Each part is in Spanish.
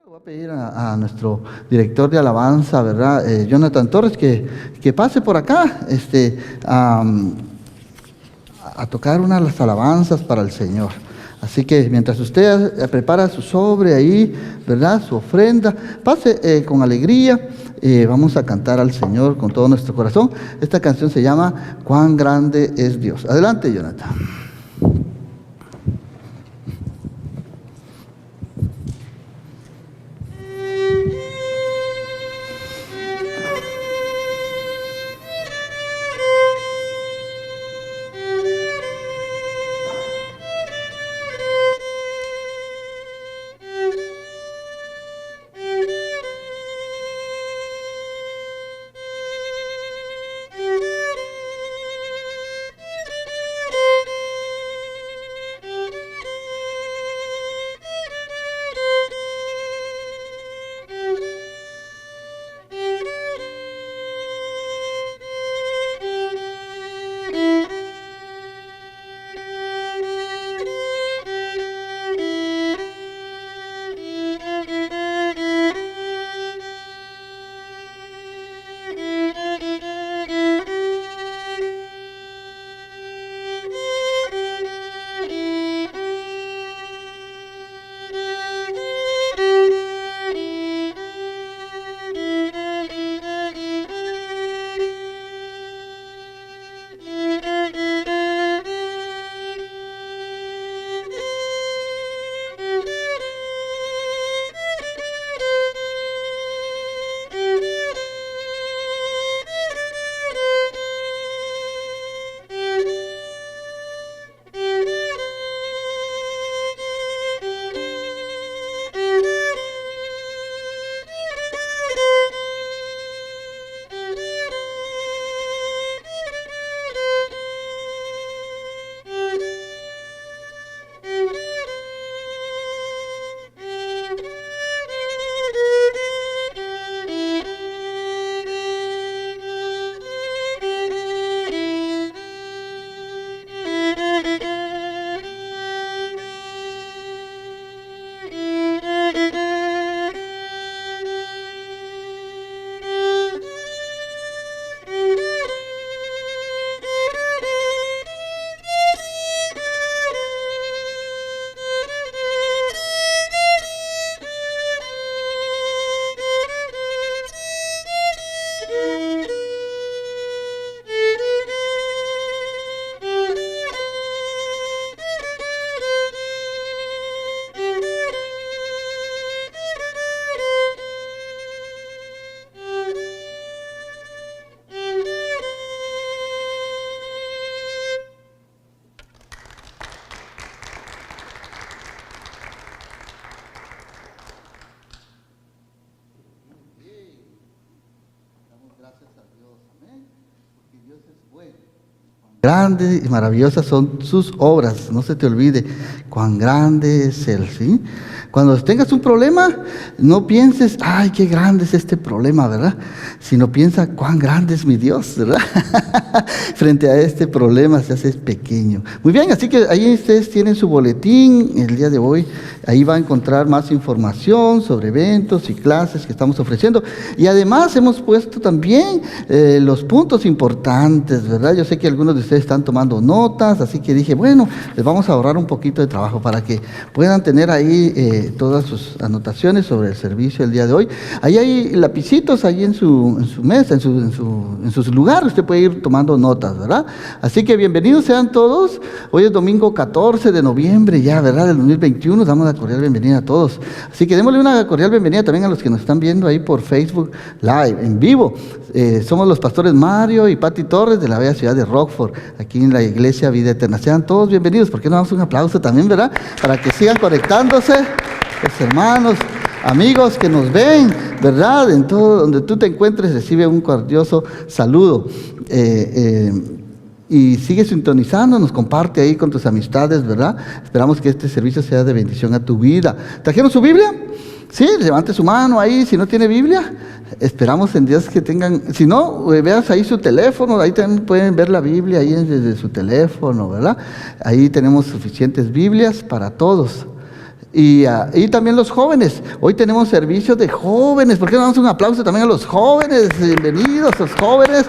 Voy a pedir a nuestro director de alabanza, ¿verdad? Jonathan Torres, que pase por acá a tocar una de las alabanzas para el Señor. Así que mientras usted prepara su sobre ahí, ¿verdad? Su ofrenda, pase con alegría. Vamos a cantar al Señor con todo nuestro corazón. Esta canción se llama "Cuán grande es Dios". Adelante, Jonathan. Grandes y maravillosas son sus obras, no se te olvide, cuán grande es Él, ¿sí? Cuando tengas un problema, no pienses, ay, qué grande es este problema, ¿verdad? Sino piensa, cuán grande es mi Dios, ¿verdad? Frente a este problema se hace pequeño. Muy bien, así que ahí ustedes tienen su boletín el día de hoy. Ahí va a encontrar más información sobre eventos y clases que estamos ofreciendo. Y además hemos puesto también los puntos importantes, ¿verdad? Yo sé que algunos de ustedes están tomando notas, así que dije, bueno, les vamos a ahorrar un poquito de trabajo para que puedan tener ahí todas sus anotaciones sobre el servicio el día de hoy. Ahí hay lapicitos ahí en su mesa, en su lugar. Usted puede ir tomando notas, ¿verdad? Así que bienvenidos sean todos. Hoy es domingo 14 de noviembre ya, ¿verdad? Del 2021. Damos la cordial bienvenida a todos. Así que démosle una cordial bienvenida también a los que nos están viendo ahí por Facebook Live, en vivo. Somos los pastores Mario y Pati Torres de la bella ciudad de Rockford, aquí en la iglesia Vida Eterna. Sean todos bienvenidos. ¿Por qué no damos un aplauso también, verdad? Para que sigan conectándose. Los hermanos, amigos que nos ven, ¿verdad? En todo donde tú te encuentres, recibe un cardioso saludo. Y sigue sintonizando, nos comparte ahí con tus amistades, ¿verdad? Esperamos que este servicio sea de bendición a tu vida. ¿Trajeron su Biblia? Sí, levante su mano ahí. Si no tiene Biblia, esperamos en Dios que tengan. Si no, veas ahí su teléfono, ahí también pueden ver la Biblia ahí desde su teléfono, ¿verdad? Ahí tenemos suficientes Biblias para todos. Y también los jóvenes. Hoy tenemos servicios de jóvenes. ¿Por qué no damos un aplauso también a los jóvenes? Bienvenidos a los jóvenes.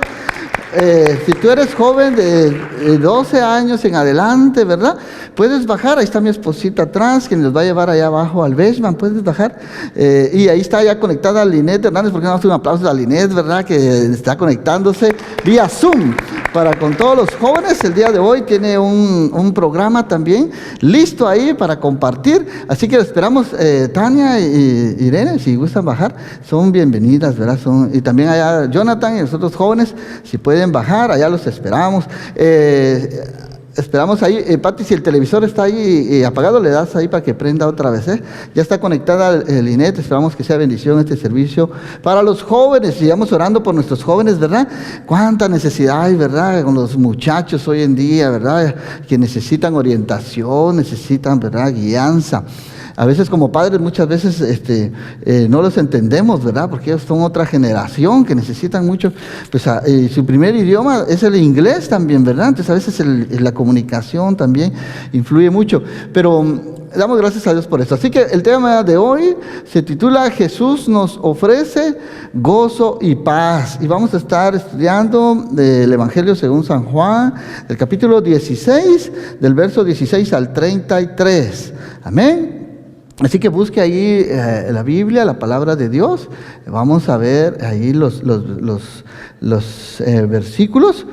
Si tú eres joven de 12 años en adelante, ¿verdad? Puedes bajar, ahí está mi esposita atrás, quien nos va a llevar allá abajo al basement, puedes bajar. Y ahí está ya conectada Linet Hernández, ¿por qué no damos un aplauso a Linet, ¿verdad? Que está conectándose vía Zoom para con todos los jóvenes. El día de hoy tiene un programa también listo ahí para compartir. Así que esperamos, Tania y Irene, si gustan bajar, son bienvenidas, ¿verdad? Y también allá Jonathan y los otros jóvenes, si pueden bajar, allá los esperamos. Esperamos ahí, Pati, si el televisor está ahí apagado, le das ahí para que prenda otra vez, Ya está conectada el INET, esperamos que sea bendición este servicio para los jóvenes. Sigamos orando por nuestros jóvenes, ¿verdad? Cuánta necesidad hay, ¿verdad? Con los muchachos hoy en día, ¿verdad? Que necesitan orientación, necesitan, ¿verdad? Guianza. A veces como padres muchas veces no los entendemos, ¿verdad? Porque ellos son otra generación que necesitan mucho, pues su primer idioma es el inglés también, ¿verdad? Entonces a veces la comunicación también influye mucho, pero damos gracias a Dios por eso. Así que el tema de hoy se titula Jesús nos ofrece gozo y paz. Y vamos a estar estudiando el Evangelio según San Juan, del capítulo 16, del verso 16 al 33. Amén. Así que busque ahí la Biblia, la palabra de Dios. Vamos a ver ahí los versículos.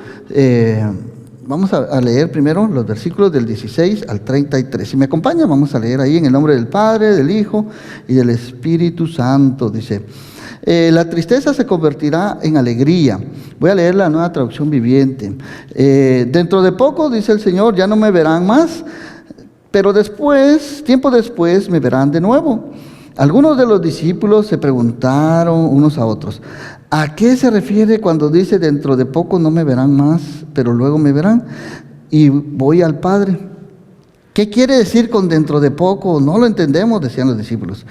Vamos a leer primero los versículos del 16 al 33. Si me acompaña, vamos a leer ahí en el nombre del Padre, del Hijo y del Espíritu Santo. Dice, la tristeza se convertirá en alegría. Voy a leer la Nueva Traducción Viviente. Dentro de poco, dice el Señor, ya no me verán más, pero después, tiempo después, me verán de nuevo. Algunos de los discípulos se preguntaron unos a otros, ¿a qué se refiere cuando dice dentro de poco no me verán más, pero luego me verán y voy al Padre? ¿Qué quiere decir con dentro de poco? No lo entendemos, decían los discípulos.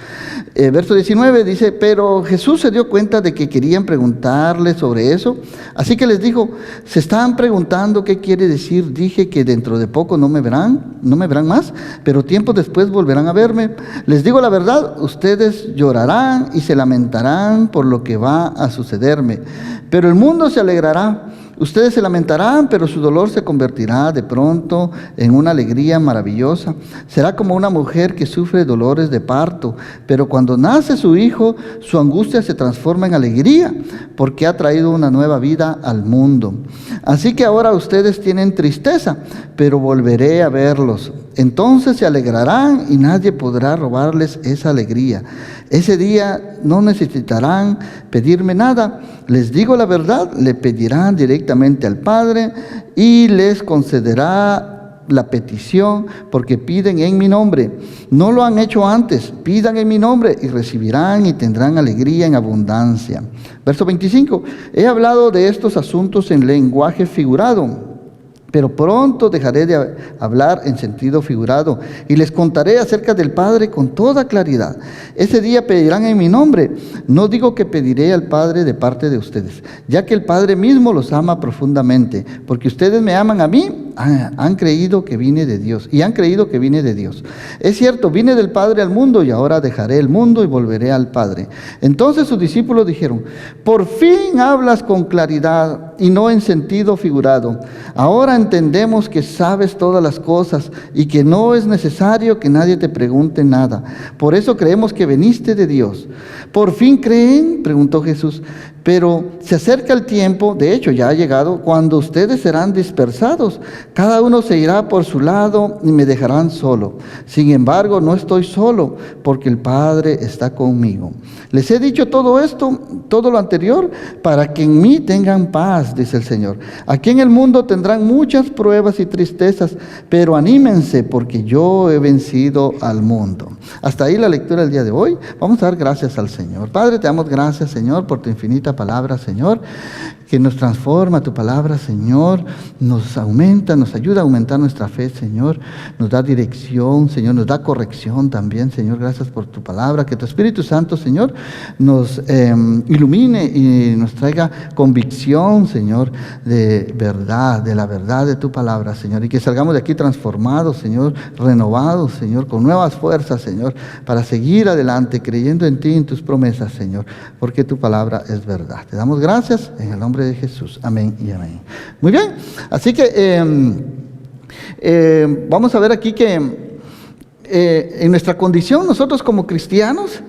Verso 19 dice, pero Jesús se dio cuenta de que querían preguntarle sobre eso. Así que les dijo, se están preguntando qué quiere decir. Dije que dentro de poco no me verán más, pero tiempo después volverán a verme. Les digo la verdad, ustedes llorarán y se lamentarán por lo que va a sucederme. Pero el mundo se alegrará. Ustedes se lamentarán, pero su dolor se convertirá de pronto en una alegría maravillosa. Será como una mujer que sufre dolores de parto, pero cuando nace su hijo, su angustia se transforma en alegría, porque ha traído una nueva vida al mundo. Así que ahora ustedes tienen tristeza, pero volveré a verlos. Entonces se alegrarán y nadie podrá robarles esa alegría. Ese día no necesitarán pedirme nada. Les digo la verdad, le pedirán directamente al Padre y les concederá la petición porque piden en mi nombre. No lo han hecho antes, pidan en mi nombre y recibirán y tendrán alegría en abundancia. Verso 25, he hablado de estos asuntos en lenguaje figurado, pero pronto dejaré de hablar en sentido figurado y les contaré acerca del Padre con toda claridad. Ese día pedirán en mi nombre. No digo que pediré al Padre de parte de ustedes, ya que el Padre mismo los ama profundamente, porque ustedes me aman a mí. Han creído que vine de Dios y han creído que vine de Dios. Es cierto, vine del Padre al mundo y ahora dejaré el mundo y volveré al Padre. Entonces sus discípulos dijeron, por fin hablas con claridad y no en sentido figurado. Ahora entendemos que sabes todas las cosas y que no es necesario que nadie te pregunte nada. Por eso creemos que viniste de Dios. ¿Por fin creen?, preguntó Jesús. Pero se acerca el tiempo, de hecho ya ha llegado, cuando ustedes serán dispersados. Cada uno se irá por su lado y me dejarán solo. Sin embargo, no estoy solo, porque el Padre está conmigo. Les he dicho todo esto, todo lo anterior, para que en mí tengan paz, dice el Señor. Aquí en el mundo tendrán muchas pruebas y tristezas, pero anímense, porque yo he vencido al mundo. Hasta ahí la lectura del día de hoy. Vamos a dar gracias al Señor. Padre, te damos gracias, Señor, por tu infinita palabra, Señor. que nos transforma tu palabra, Señor, nos aumenta, nos ayuda a aumentar nuestra fe, Señor, nos da dirección, Señor, nos da corrección también, Señor, gracias por tu palabra, que tu Espíritu Santo, Señor, nos ilumine y nos traiga convicción, Señor, de verdad, de la verdad de tu palabra, Señor, y que salgamos de aquí transformados, Señor, renovados, Señor, con nuevas fuerzas, Señor, para seguir adelante, creyendo en ti y en tus promesas, Señor, porque tu palabra es verdad. Te damos gracias en el nombre de Jesús. Amén y amén. Muy bien, así que vamos a ver aquí que en nuestra condición, nosotros como cristianos,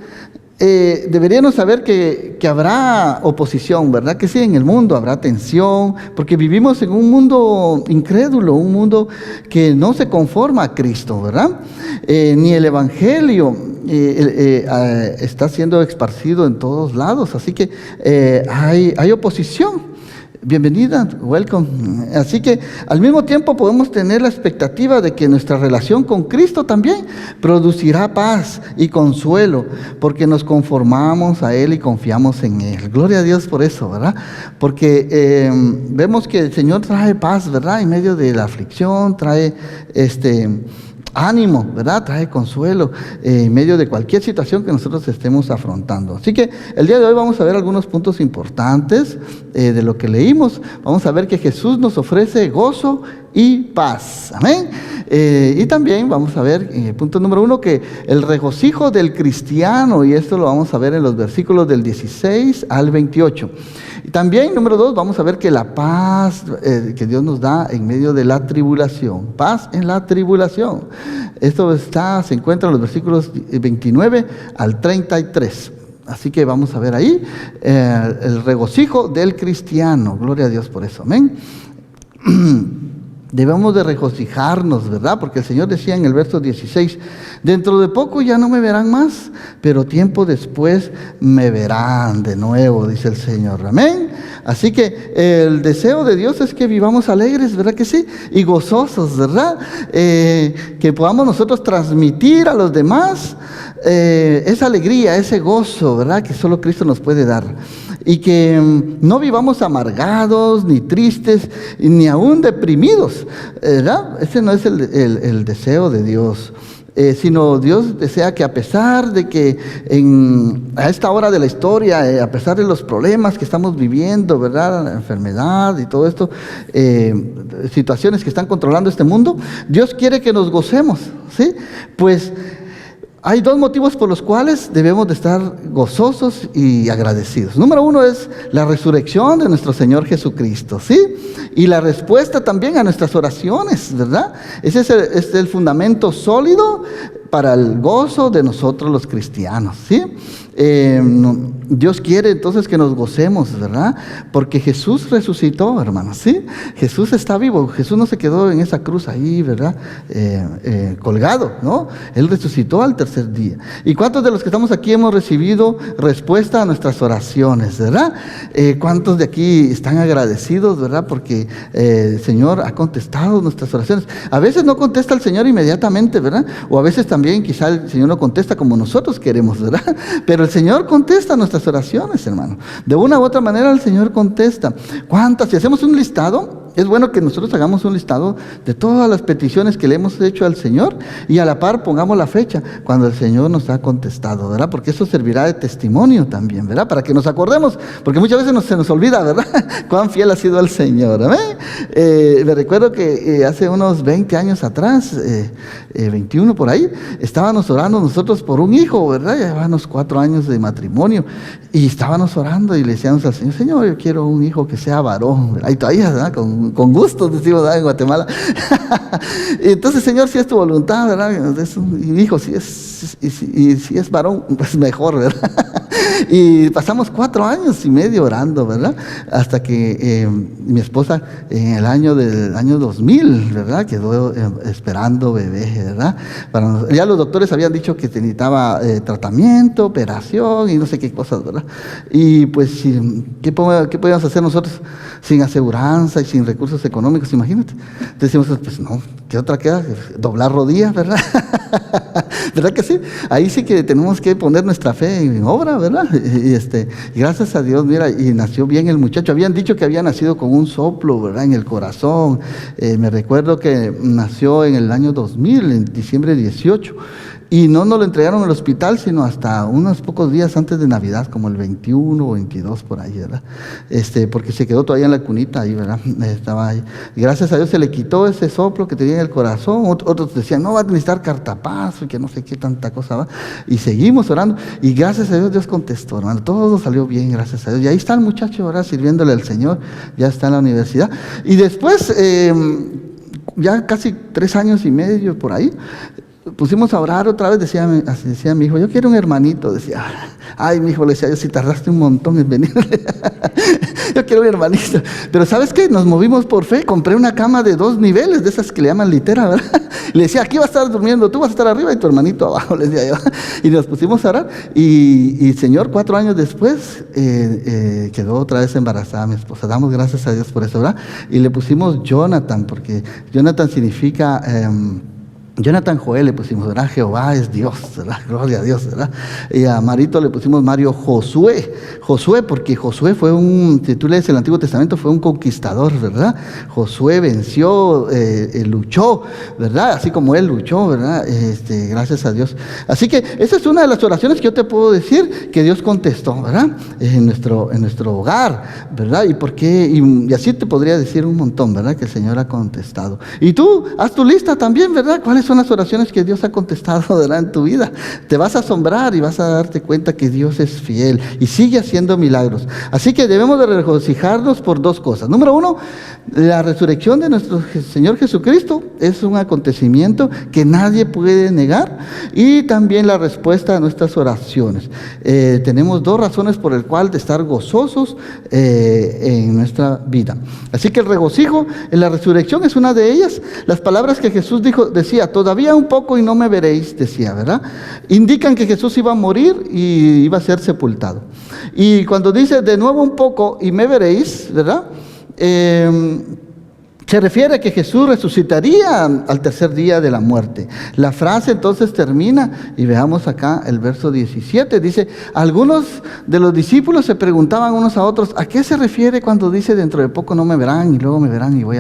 deberíamos saber que habrá oposición, ¿verdad? Que sí, en el mundo habrá tensión, porque vivimos en un mundo incrédulo, un mundo que no se conforma a Cristo, ¿verdad? Ni el Evangelio está siendo esparcido en todos lados, así que hay oposición. Bienvenida, welcome. Así que al mismo tiempo podemos tener la expectativa de que nuestra relación con Cristo también producirá paz y consuelo, porque nos conformamos a Él y confiamos en Él. Gloria a Dios por eso, ¿verdad? Porque vemos que el Señor trae paz, ¿verdad? En medio de la aflicción, trae ánimo, ¿verdad? Trae consuelo en medio de cualquier situación que nosotros estemos afrontando. Así que el día de hoy vamos a ver algunos puntos importantes de lo que leímos. Vamos a ver que Jesús nos ofrece gozo y paz. Amén. Y también vamos a ver, punto número 1, que el regocijo del cristiano, y esto lo vamos a ver en los versículos del 16 al 28. Y también, número 2, vamos a ver que la paz que Dios nos da en medio de la tribulación. Paz en la tribulación. Esto se encuentra en los versículos 29 al 33. Así que vamos a ver ahí el regocijo del cristiano. Gloria a Dios por eso. Amén. Debemos de regocijarnos, ¿verdad? Porque el Señor decía en el verso 16, dentro de poco ya no me verán más, pero tiempo después me verán de nuevo, dice el Señor. Amén. Así que el deseo de Dios es que vivamos alegres, ¿verdad que sí? Y gozosos, ¿verdad? Que podamos nosotros transmitir a los demás esa alegría, ese gozo, ¿verdad? Que solo Cristo nos puede dar. Y que no vivamos amargados, ni tristes, ni aún deprimidos, ¿verdad? Ese no es el deseo de Dios. Sino Dios desea que a pesar de que a esta hora de la historia, a pesar de los problemas que estamos viviendo, ¿verdad? La enfermedad y todo esto, situaciones que están controlando este mundo, Dios quiere que nos gocemos, ¿sí? Pues hay dos motivos por los cuales debemos de estar gozosos y agradecidos. Número 1 es la resurrección de nuestro Señor Jesucristo, ¿sí? Y la respuesta también a nuestras oraciones, ¿verdad? Ese es el fundamento sólido para el gozo de nosotros los cristianos, ¿sí? Dios quiere entonces que nos gocemos, ¿verdad? Porque Jesús resucitó, hermanos, ¿sí? Jesús está vivo, Jesús no se quedó en esa cruz ahí, ¿verdad? Colgado, ¿no? Él resucitó al tercer día. ¿Y cuántos de los que estamos aquí hemos recibido respuesta a nuestras oraciones, ¿verdad? ¿Cuántos de aquí están agradecidos, ¿verdad? Porque el Señor ha contestado nuestras oraciones. A veces no contesta el Señor inmediatamente, ¿verdad? O a veces también quizá el Señor no contesta como nosotros queremos, ¿verdad? Pero el Señor contesta nuestras oraciones, hermano. De una u otra manera el Señor contesta. ¿Cuántas? Si hacemos un listado, es bueno que nosotros hagamos un listado de todas las peticiones que le hemos hecho al Señor y a la par pongamos la fecha cuando el Señor nos ha contestado, ¿verdad? Porque eso servirá de testimonio también, ¿verdad? Para que nos acordemos, porque muchas veces se nos olvida, ¿verdad? Cuán fiel ha sido el Señor, ¿amén? Me recuerdo que hace unos 20 años atrás, 21 por ahí, estábamos orando nosotros por un hijo, ¿verdad? Llevábamos 4 años de matrimonio y estábamos orando y le decíamos al Señor, Señor, yo quiero un hijo que sea varón, ¿verdad? Y todavía, ¿verdad? Con gusto, decimos, ¿verdad? En Guatemala. Y entonces, Señor, si es tu voluntad, ¿verdad? Y hijo, si es varón, pues mejor, ¿verdad? Y pasamos 4 años y medio orando, ¿verdad? Hasta que mi esposa en el año 2000, ¿verdad? Quedó esperando bebé, ¿verdad? Ya los doctores habían dicho que necesitaba tratamiento, operación y no sé qué cosas, ¿verdad? Y pues, ¿qué podíamos hacer nosotros sin aseguranza y sin recursos económicos? Imagínate. Decimos, pues no, ¿qué otra queda? Doblar rodillas, ¿verdad? ¿Verdad que sí? Ahí sí que tenemos que poner nuestra fe en obra, ¿verdad? Y gracias a Dios, mira, y nació bien el muchacho. Habían dicho que había nacido con un soplo, ¿verdad? En el corazón. Me recuerdo que nació en el año 2000, en diciembre 18. Y no nos lo entregaron al hospital, sino hasta unos pocos días antes de Navidad, como el 21 o 22 por ahí, ¿verdad? Porque se quedó todavía en la cunita ahí, ¿verdad? Estaba ahí. Y gracias a Dios se le quitó ese soplo que tenía en el corazón. Otros decían, no, va a necesitar cartapazo y que no sé qué tanta cosa va. Y seguimos orando. Y gracias a Dios, Dios contestó, hermano. Todo salió bien, gracias a Dios. Y ahí está el muchacho, ¿verdad? Sirviéndole al Señor. Ya está en la universidad. Y después, ya casi 3 años y medio por ahí, pusimos a orar otra vez, decía mi hijo, yo quiero un hermanito, decía, ay, mi hijo, le decía yo, si tardaste un montón en venir, yo quiero un hermanito, pero ¿sabes qué? Nos movimos por fe, compré una cama de 2 niveles, de esas que le llaman litera, ¿verdad? Le decía, aquí vas a estar durmiendo, tú vas a estar arriba y tu hermanito abajo, le decía yo, y nos pusimos a orar, y Señor, 4 años después, quedó otra vez embarazada mi esposa, damos gracias a Dios por eso, ¿verdad? Y le pusimos Jonathan, porque Jonathan significa... Jonathan Joel le pusimos, ¿verdad? Jehová es Dios, ¿verdad? Gloria a Dios, ¿verdad? Y a Marito le pusimos Mario Josué. Josué, porque Josué fue si tú lees el Antiguo Testamento, fue un conquistador, ¿verdad? Josué venció, luchó, ¿verdad? Así como él luchó, ¿verdad? Gracias a Dios. Así que esa es una de las oraciones que yo te puedo decir que Dios contestó, ¿verdad? En nuestro hogar, ¿verdad? ¿Y por qué? Y así te podría decir un montón, ¿verdad? Que el Señor ha contestado. Y tú, haz tu lista también, ¿verdad? ¿Cuáles son las oraciones que Dios ha contestado, ¿verdad? En tu vida? Te vas a asombrar y vas a darte cuenta que Dios es fiel y sigue haciendo milagros. Así que debemos de regocijarnos por 2 cosas. Número 1, la resurrección de nuestro Señor Jesucristo es un acontecimiento que nadie puede negar, y también la respuesta a nuestras oraciones. Tenemos 2 razones por el cual de estar gozosos en nuestra vida. Así que el regocijo en la resurrección es una de ellas. Las palabras que Jesús decía, todavía un poco y no me veréis, decía, ¿verdad? Indican que Jesús iba a morir y iba a ser sepultado. Y cuando dice de nuevo un poco y me veréis, ¿verdad? Se refiere a que Jesús resucitaría al tercer día de la muerte. La frase entonces termina, y veamos acá el verso 17, dice, algunos de los discípulos se preguntaban unos a otros, ¿a qué se refiere cuando dice dentro de poco no me verán y luego me verán y voy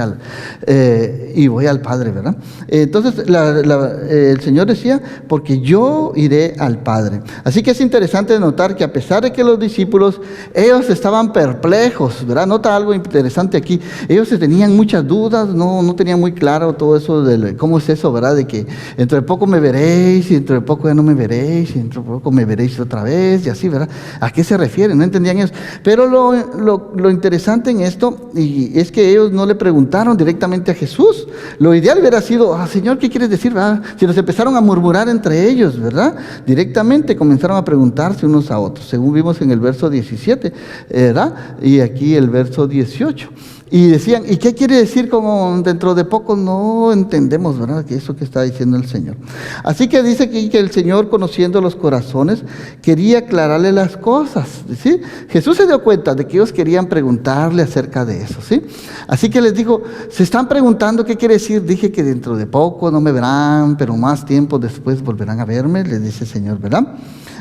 al Padre, ¿verdad? Entonces el Señor decía, porque yo iré al Padre. Así que es interesante notar que a pesar de que los discípulos, ellos estaban perplejos, ¿verdad? Nota algo interesante aquí, ellos tenían muchas dudas, no tenían muy claro todo eso de cómo es eso, ¿verdad? De que dentro de poco me veréis y dentro de poco ya no me veréis y dentro de poco me veréis otra vez y así, ¿verdad? ¿A qué se refiere? No entendían eso. Pero lo interesante en esto y es que ellos no le preguntaron directamente a Jesús. Lo ideal hubiera sido, Señor, ¿qué quieres decir, verdad? Si nos empezaron a murmurar entre ellos, ¿verdad? Directamente comenzaron a preguntarse unos a otros, según vimos en el verso 17, ¿verdad? Y aquí el verso 18. Y decían, ¿y qué quiere decir como dentro de poco? No entendemos, ¿verdad? Que eso que está diciendo el Señor. Así que dice que el Señor, conociendo los corazones, quería aclararle las cosas, ¿sí? Jesús se dio cuenta de que ellos querían preguntarle acerca de eso, ¿sí? Así que les dijo, se están preguntando qué quiere decir. Dije que dentro de poco no me verán, pero más tiempo después volverán a verme, les dice el Señor, ¿verdad?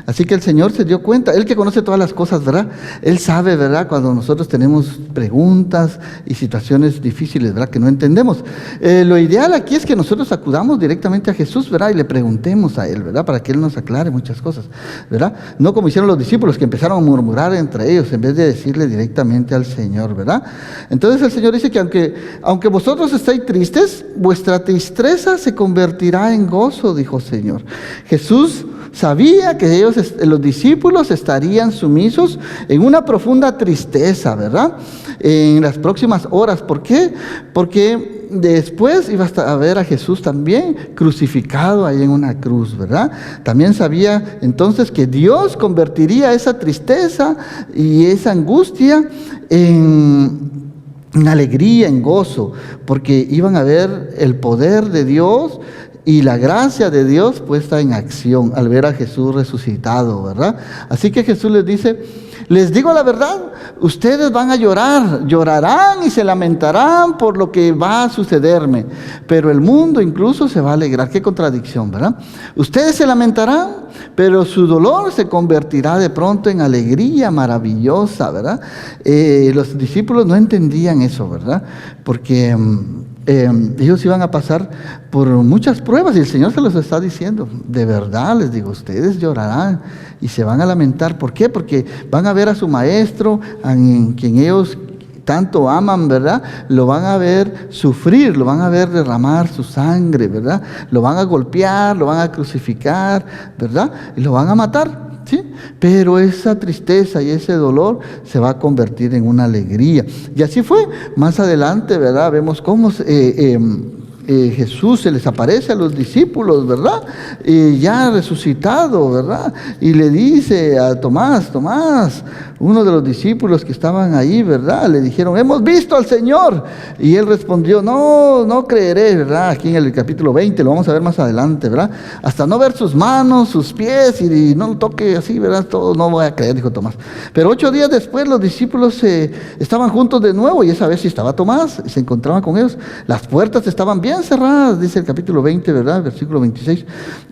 Así que el Señor se dio cuenta, Él que conoce todas las cosas, ¿verdad? Él sabe, ¿verdad? Cuando nosotros tenemos preguntas y situaciones difíciles, ¿verdad? Que no entendemos. Lo ideal aquí es que nosotros acudamos directamente a Jesús, ¿verdad? Y le preguntemos a Él, ¿verdad? Para que Él nos aclare muchas cosas, ¿verdad? No como hicieron los discípulos que empezaron a murmurar entre ellos en vez de decirle directamente al Señor, ¿verdad? Entonces el Señor dice que aunque vosotros estáis tristes, vuestra tristeza se convertirá en gozo, dijo el Señor. Jesús sabía que los discípulos estarían sumisos en una profunda tristeza, ¿verdad? En las próximas horas. ¿Por qué? Porque después iba a ver a Jesús también crucificado ahí en una cruz, ¿verdad? También sabía entonces que Dios convertiría esa tristeza y esa angustia en alegría, en gozo, porque iban a ver el poder de Dios y la gracia de Dios puesta en acción al ver a Jesús resucitado, ¿verdad? Así que Jesús les dice: les digo la verdad, ustedes van a llorar, llorarán y se lamentarán por lo que va a sucederme, pero el mundo incluso se va a alegrar. Qué contradicción, ¿verdad? Ustedes se lamentarán, pero su dolor se convertirá de pronto en alegría maravillosa, ¿verdad? Los discípulos no entendían eso, ¿verdad? Porque ellos iban a pasar por muchas pruebas y el Señor se los está diciendo. De verdad les digo, ustedes llorarán y se van a lamentar. ¿Por qué? Porque van a ver a su maestro, en quien ellos tanto aman, ¿verdad? Lo van a ver sufrir, lo van a ver derramar su sangre, ¿verdad? Lo van a golpear, lo van a crucificar, ¿verdad? Y lo van a matar. ¿Sí? Pero esa tristeza y ese dolor se va a convertir en una alegría. Y así fue. Más adelante, ¿verdad? Vemos cómo Jesús se les aparece a los discípulos, ¿verdad? Ya resucitado, ¿verdad? Y le dice a Tomás, uno de los discípulos que estaban ahí, ¿verdad? Le dijeron: hemos visto al Señor. Y él respondió: no creeré, ¿verdad? Aquí en el capítulo 20, lo vamos a ver más adelante, ¿verdad? Hasta no ver sus manos, sus pies y no lo toque así, ¿verdad? Todo no voy a creer, dijo Tomás. Pero 8 días después los discípulos estaban juntos de nuevo, y esa vez sí estaba Tomás, y se encontraban con ellos. Las puertas estaban bien cerradas, dice el capítulo 20, ¿verdad? Versículo 26.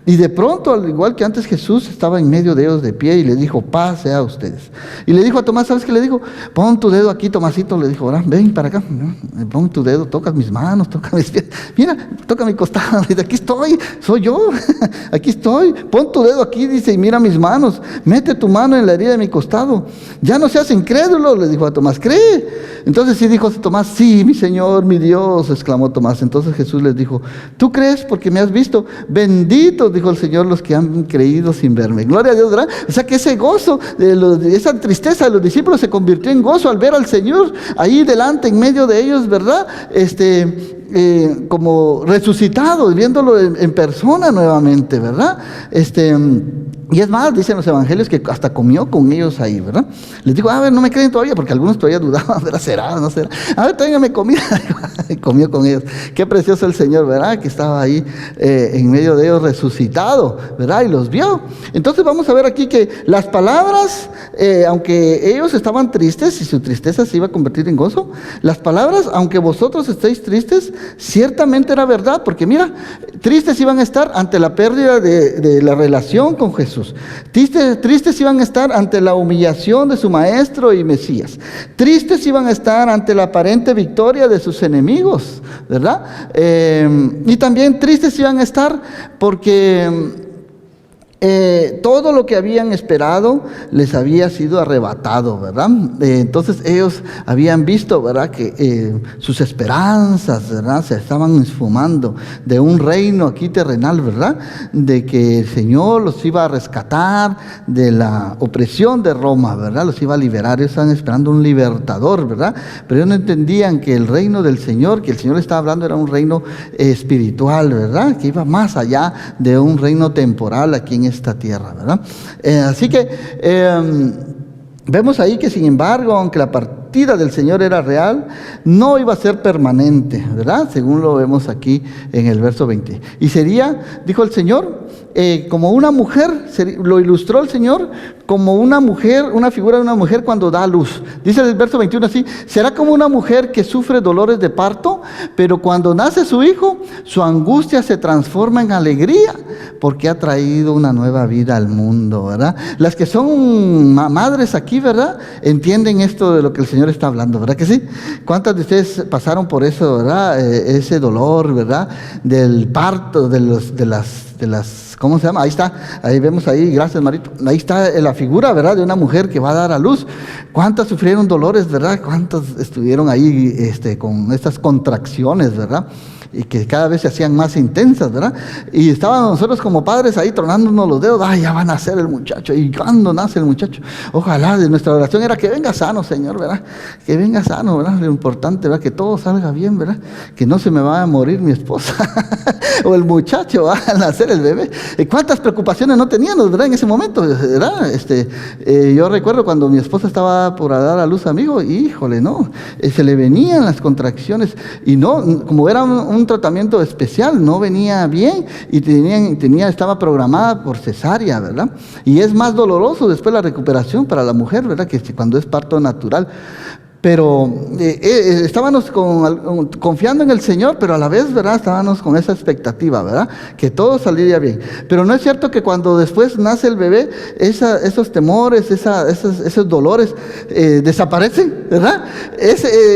Y de pronto, al igual que antes, Jesús estaba en medio de ellos de pie y le dijo: paz sea a ustedes. Y le dijo a Tomás, ¿sabes qué le dijo? Pon tu dedo aquí, Tomasito, le dijo, ¿verdad? Ven para acá, pon tu dedo, toca mis manos, toca mis pies, mira, toca mi costado, dice: aquí estoy, soy yo, aquí estoy, pon tu dedo aquí, dice, y mira mis manos, mete tu mano en la herida de mi costado, ya no seas incrédulo, le dijo a Tomás, cree. Entonces sí dijo Tomás: sí, mi Señor, mi Dios, exclamó Tomás. Entonces Jesús les dijo: ¿tú crees porque me has visto? Benditos, dijo el Señor, los que han creído sin verme. Gloria a Dios, ¿verdad? O sea que ese gozo, esa tristeza de los discípulos se convirtió en gozo al ver al Señor ahí delante, en medio de ellos, ¿verdad? Como resucitado, viéndolo en persona nuevamente, ¿verdad? Y es más, dicen los evangelios que hasta comió con ellos ahí, ¿verdad? Les digo: a ver, no me creen todavía, porque algunos todavía dudaban, ¿verdad? ¿Será o no será? A ver, tráigame comida. Y comió con ellos. Qué precioso el Señor, ¿verdad? Que estaba ahí en medio de ellos resucitado, ¿verdad? Y los vio. Entonces vamos a ver aquí que las palabras, aunque ellos estaban tristes y su tristeza se iba a convertir en gozo, las palabras: aunque vosotros estéis tristes, ciertamente era verdad, porque mira, tristes iban a estar ante la pérdida de la relación con Jesús. Tristes iban a estar ante la humillación de su maestro y Mesías. Tristes iban a estar ante la aparente victoria de sus enemigos, ¿verdad? Y también tristes iban a estar porque todo lo que habían esperado les había sido arrebatado, ¿verdad? Entonces ellos habían visto, ¿verdad?, que sus esperanzas, ¿verdad?, se estaban esfumando de un reino aquí terrenal, ¿verdad?, de que el Señor los iba a rescatar de la opresión de Roma, ¿verdad?, los iba a liberar. Ellos estaban esperando un libertador, ¿verdad? Pero ellos no entendían que el reino del Señor, que el Señor estaba hablando, era un reino espiritual, ¿verdad?, que iba más allá de un reino temporal aquí en esta tierra, ¿verdad? Así que vemos ahí que, sin embargo, aunque la partida del Señor era real, no iba a ser permanente, ¿verdad? Según lo vemos aquí en el verso 20. Y sería, dijo el Señor, como una mujer, lo ilustró el Señor como una mujer, una figura de una mujer cuando da a luz. Dice el verso 21 así: será como una mujer que sufre dolores de parto, pero cuando nace su hijo, su angustia se transforma en alegría, porque ha traído una nueva vida al mundo, ¿verdad? Las que son madres aquí, ¿verdad?, entienden esto de lo que el Señor está hablando, ¿verdad que sí? ¿Cuántas de ustedes pasaron por eso, verdad? Ese dolor, ¿verdad?, del parto, de las, ¿cómo se llama? Ahí está, ahí vemos ahí, gracias Marito, ahí está la figura, ¿verdad?, de una mujer que va a dar a luz. ¿Cuántas sufrieron dolores, verdad? ¿Cuántas estuvieron ahí con estas contracciones, verdad?, y que cada vez se hacían más intensas, ¿verdad? Y estábamos nosotros como padres ahí tronándonos los dedos: ay, ya va a nacer el muchacho. ¿Y cuándo nace el muchacho? Ojalá, de nuestra oración era que venga sano, Señor, ¿verdad? Que venga sano, ¿verdad? Lo importante, ¿verdad?, que todo salga bien, ¿verdad? Que no se me vaya a morir mi esposa o el muchacho, va a nacer el bebé. ¿Cuántas preocupaciones no teníamos, verdad, en ese momento, verdad? Yo recuerdo cuando mi esposa estaba por dar a luz a mi hijo, híjole, no, se le venían las contracciones, y no, como era un un tratamiento especial, no venía bien y estaba programada por cesárea, ¿verdad? Y es más doloroso después la recuperación para la mujer, ¿verdad? Que cuando es parto natural. Pero estábamos confiando en el Señor, pero a la vez, ¿verdad? Estábamos con esa expectativa, ¿verdad? Que todo saliera bien. Pero no es cierto que cuando después nace el bebé, esos temores, esos dolores desaparecen, ¿verdad?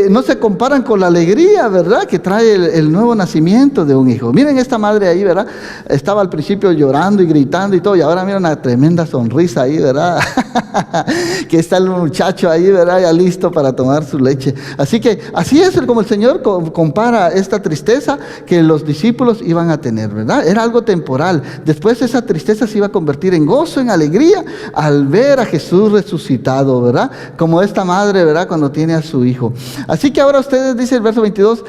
No se comparan con la alegría, ¿verdad? Que trae el nuevo nacimiento de un hijo. Miren esta madre ahí, ¿verdad? Estaba al principio llorando y gritando y todo, y ahora mira una tremenda sonrisa ahí, ¿verdad? Que está el muchacho ahí, ¿verdad? Ya listo para tomar su leche. Así que así es como el Señor compara esta tristeza que los discípulos iban a tener, ¿verdad? Era algo temporal. Después esa tristeza se iba a convertir en gozo, en alegría al ver a Jesús resucitado, ¿verdad? Como esta madre, ¿verdad? Cuando tiene a su hijo. Así que ahora ustedes, dice el verso 22,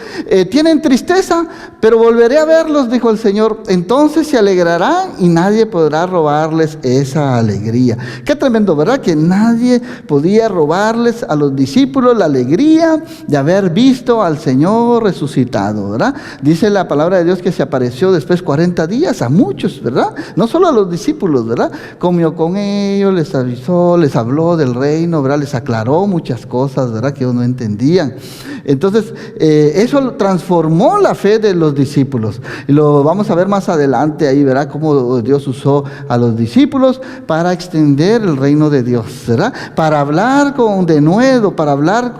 tienen tristeza, pero volveré a verlos, dijo el Señor. Entonces se alegrarán y nadie podrá robarles esa alegría. Qué tremendo, ¿verdad? Que nadie podía robarles a los discípulos la alegría de haber visto al Señor resucitado, ¿verdad? Dice la palabra de Dios que se apareció después 40 días a muchos, ¿verdad? No solo a los discípulos, ¿verdad? Comió con ellos, les avisó, les habló del reino, ¿verdad? Les aclaró muchas cosas, ¿verdad? Que ellos no entendían. Entonces, eso transformó la fe de los discípulos. Y lo vamos a ver más adelante ahí, ¿verdad? Cómo Dios usó a los discípulos para extender el reino de Dios, ¿verdad? Para hablar con denuedo, para hablar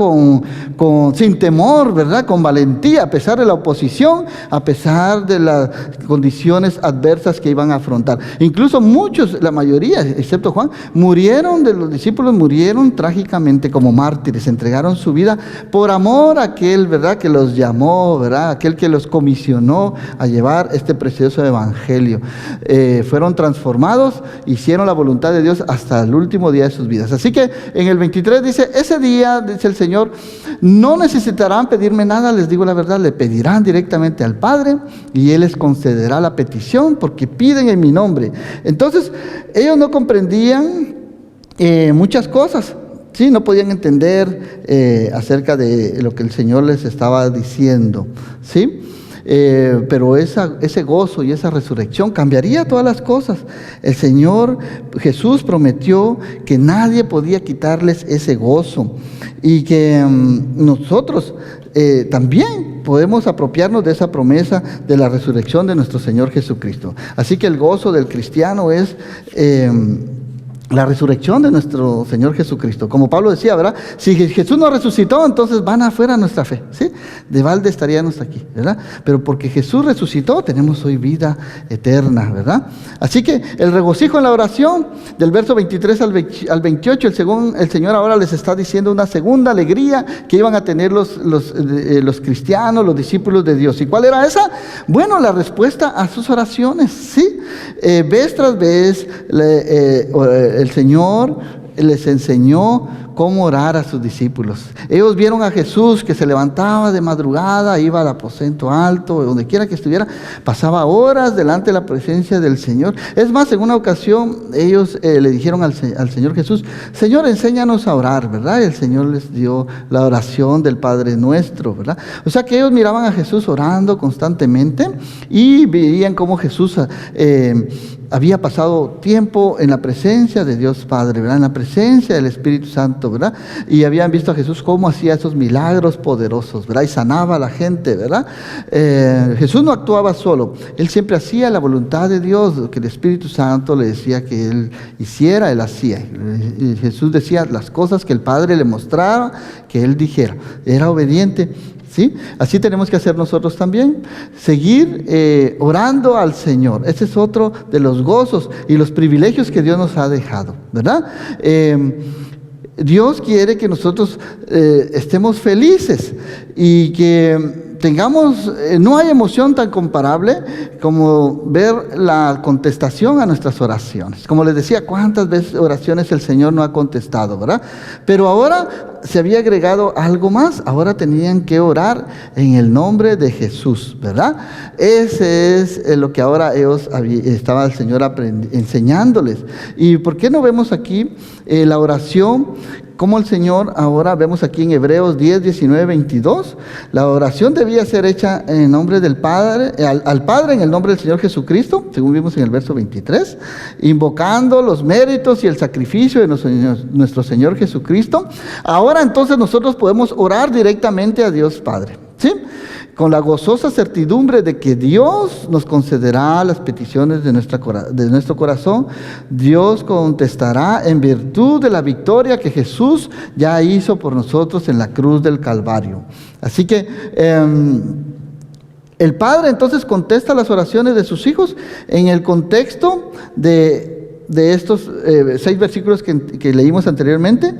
sin temor, ¿verdad? Con valentía, a pesar de la oposición, a pesar de las condiciones adversas que iban a afrontar. Incluso muchos, la mayoría, excepto Juan, de los discípulos murieron trágicamente como mártires, entregaron su vida por amor a aquel, ¿verdad? Que los llamó, ¿verdad? Aquel que los comisionó a llevar este precioso evangelio. Fueron transformados, hicieron la voluntad de Dios hasta el último día de sus vidas. Así que en el 23 dice, ese día, dice el Señor, no necesitarán pedirme nada, les digo la verdad, le pedirán directamente al Padre y Él les concederá la petición porque piden en mi nombre. Entonces, ellos no comprendían muchas cosas. Sí, no podían entender acerca de lo que el Señor les estaba diciendo, ¿sí? Pero ese gozo y esa resurrección cambiaría todas las cosas. El Señor Jesús prometió que nadie podía quitarles ese gozo y que nosotros también podemos apropiarnos de esa promesa de la resurrección de nuestro Señor Jesucristo. Así que el gozo del cristiano es la resurrección de nuestro Señor Jesucristo. Como Pablo decía, ¿verdad? Si Jesús no resucitó, entonces van afuera nuestra fe, ¿sí? De balde estaríamos aquí, ¿verdad? Pero porque Jesús resucitó, tenemos hoy vida eterna, ¿verdad? Así que el regocijo en la oración, del verso 23 al 28, el Señor ahora les está diciendo una segunda alegría que iban a tener los cristianos, los discípulos de Dios. ¿Y cuál era esa? Bueno, la respuesta a sus oraciones, ¿sí? Vez tras vez, el Señor les enseñó cómo orar a sus discípulos. Ellos vieron a Jesús que se levantaba de madrugada, iba al aposento alto, donde quiera que estuviera, pasaba horas delante de la presencia del Señor. Es más, en una ocasión ellos le dijeron al Señor Jesús, Señor, enséñanos a orar, ¿verdad? Y el Señor les dio la oración del Padre Nuestro, ¿verdad? O sea que ellos miraban a Jesús orando constantemente y veían cómo Jesús había pasado tiempo en la presencia de Dios Padre, ¿verdad? En la presencia del Espíritu Santo, ¿verdad? Y habían visto a Jesús cómo hacía esos milagros poderosos, ¿verdad? Y sanaba a la gente, ¿verdad? Jesús no actuaba solo, Él siempre hacía la voluntad de Dios, lo que el Espíritu Santo le decía que Él hiciera, Él hacía. Y Jesús decía las cosas que el Padre le mostraba, que Él dijera. Era obediente. ¿Sí? Así tenemos que hacer nosotros también, seguir orando al Señor. Ese es otro de los gozos y los privilegios que Dios nos ha dejado, ¿verdad? Dios quiere que nosotros estemos felices y que tengamos, no hay emoción tan comparable como ver la contestación a nuestras oraciones. Como les decía, cuántas veces oraciones el Señor no ha contestado, ¿verdad? Pero ahora se había agregado algo más, ahora tenían que orar en el nombre de Jesús, ¿verdad? Ese es lo que ahora estaba el Señor enseñándoles. ¿Y por qué no vemos aquí la oración cómo el Señor, ahora vemos aquí en Hebreos 10, 19, 22, la oración debía ser hecha en nombre del Padre, al Padre en el nombre del Señor Jesucristo, según vimos en el verso 23, invocando los méritos y el sacrificio de nuestro Señor Jesucristo. Ahora entonces nosotros podemos orar directamente a Dios Padre, ¿sí? Con la gozosa certidumbre de que Dios nos concederá las peticiones de nuestro corazón. Dios contestará en virtud de la victoria que Jesús ya hizo por nosotros en la cruz del Calvario. Así que el Padre entonces contesta las oraciones de sus hijos en el contexto de estos 6 versículos que leímos anteriormente.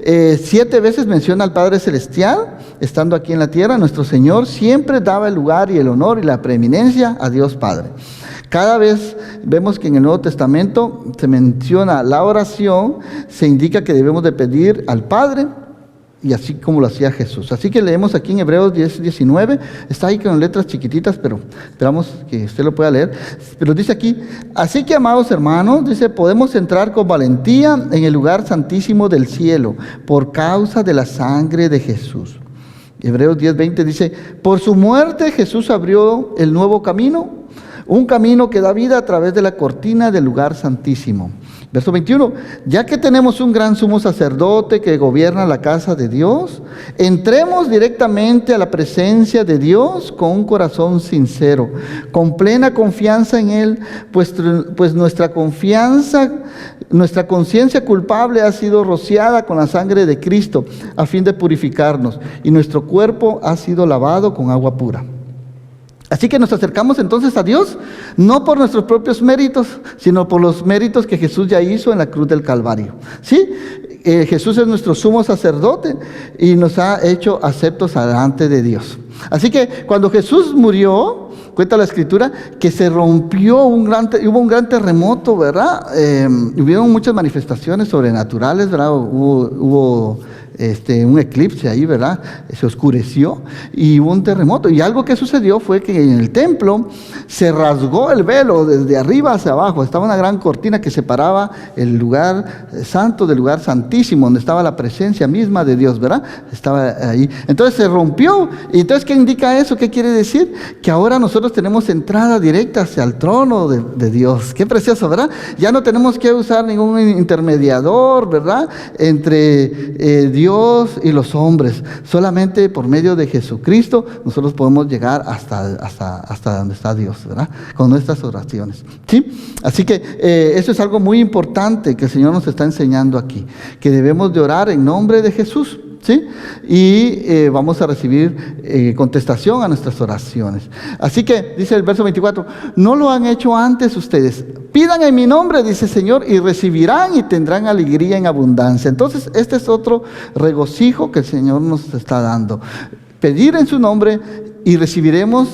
7 veces menciona al Padre Celestial, estando aquí en la tierra. Nuestro Señor siempre daba el lugar y el honor y la preeminencia a Dios Padre. Cada vez vemos que en el Nuevo Testamento se menciona la oración, se indica que debemos de pedir al Padre, y así como lo hacía Jesús. Así que leemos aquí en Hebreos 10, 19, está ahí con letras chiquititas, pero esperamos que usted lo pueda leer. Pero dice aquí: así que, amados hermanos, dice, podemos entrar con valentía en el lugar santísimo del cielo, por causa de la sangre de Jesús. Hebreos 10, 20 dice: por su muerte Jesús abrió el nuevo camino, un camino que da vida a través de la cortina del lugar santísimo. Verso 21, ya que tenemos un gran sumo sacerdote que gobierna la casa de Dios, entremos directamente a la presencia de Dios con un corazón sincero, con plena confianza en Él, pues nuestra conciencia culpable ha sido rociada con la sangre de Cristo a fin de purificarnos, y nuestro cuerpo ha sido lavado con agua pura. Así que nos acercamos entonces a Dios, no por nuestros propios méritos, sino por los méritos que Jesús ya hizo en la cruz del Calvario. ¿Sí? Jesús es nuestro sumo sacerdote y nos ha hecho aceptos delante de Dios. Así que cuando Jesús murió, cuenta la Escritura, que se rompió hubo un gran terremoto, ¿verdad? Hubieron muchas manifestaciones sobrenaturales, ¿verdad? Hubo un eclipse ahí, ¿verdad? Se oscureció y hubo un terremoto. Y algo que sucedió fue que en el templo se rasgó el velo desde arriba hacia abajo. Estaba una gran cortina que separaba el lugar santo del lugar santísimo, donde estaba la presencia misma de Dios, ¿verdad? Estaba ahí. Entonces se rompió. ¿Y entonces qué indica eso? ¿Qué quiere decir? Que ahora nosotros tenemos entrada directa hacia el trono de Dios. Qué precioso, ¿verdad? Ya no tenemos que usar ningún intermediador, ¿verdad? Entre Dios y los hombres. Solamente por medio de Jesucristo nosotros podemos llegar hasta donde está Dios, ¿verdad? Con nuestras oraciones. ¿Sí? Así que eso es algo muy importante que el Señor nos está enseñando aquí, que debemos de orar en nombre de Jesús. ¿Sí? Y vamos a recibir contestación a nuestras oraciones. Así que dice el verso 24: no lo han hecho antes ustedes. Pidan en mi nombre, dice el Señor, y recibirán y tendrán alegría en abundancia. Entonces este es otro regocijo que el Señor nos está dando. Pedir en su nombre y recibiremos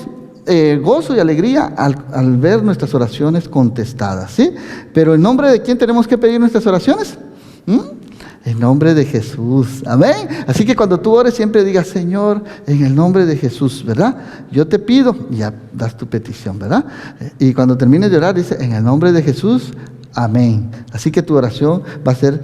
gozo y alegría al ver nuestras oraciones contestadas. ¿Sí? Pero ¿en nombre de quién tenemos que pedir nuestras oraciones? En nombre de Jesús, amén. Así que cuando tú ores siempre digas: Señor, en el nombre de Jesús, ¿verdad? Yo te pido, y ya das tu petición, ¿verdad? Y cuando termines de orar, dice: en el nombre de Jesús, amén. Así que tu oración va a ser